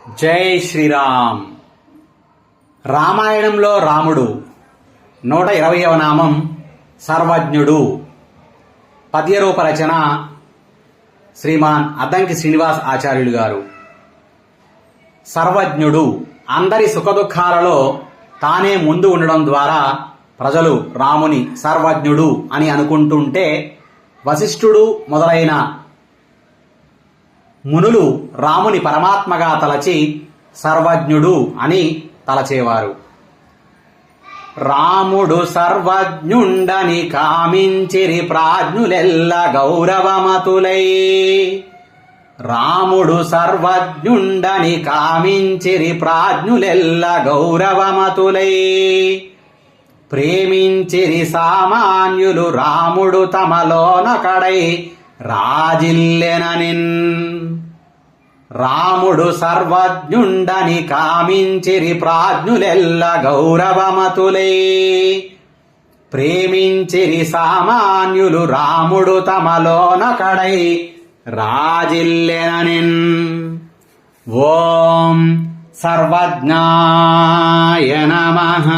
జై శ్రీరామ్. రామాయణంలో రాముడు 120వ నామం సర్వజ్ఞుడు. పద్యరూప రచన శ్రీమాన్ అద్దంకి శ్రీనివాస్ ఆచార్యులు గారు. సర్వజ్ఞుడు అందరి సుఖదుఖాలలో తానే ముందు ఉండడం ద్వారా ప్రజలు రాముని సర్వజ్ఞుడు అని అనుకుంటుంటే, వశిష్ఠుడు మొదలైన మునులు రాముని పరమాత్మగా తలచి సర్వజ్ఞుడు అని తలచేవారు. రాముడు సర్వజ్ఞుండని కామించిరి ప్రాజ్ఞులెల్ల గౌరవమతులై. రాముడు సర్వజ్ఞుండని కామించిరి ప్రాజ్ఞులెల్ల గౌరవమతులై. ప్రేమించిరి సామాన్యులు రాముడు తమలోనొకడై రాజిల్లెననిన్. రాముడు సర్వజ్ఞుండని కామించిరి ప్రాజ్ఞులెల్ల గౌరవమతులై. ప్రేమించిరి సామాన్యులు రాముడు తమలోనొకడై రాజిల్లెననిన్. ఓం సర్వజ్ఞాయ నమః.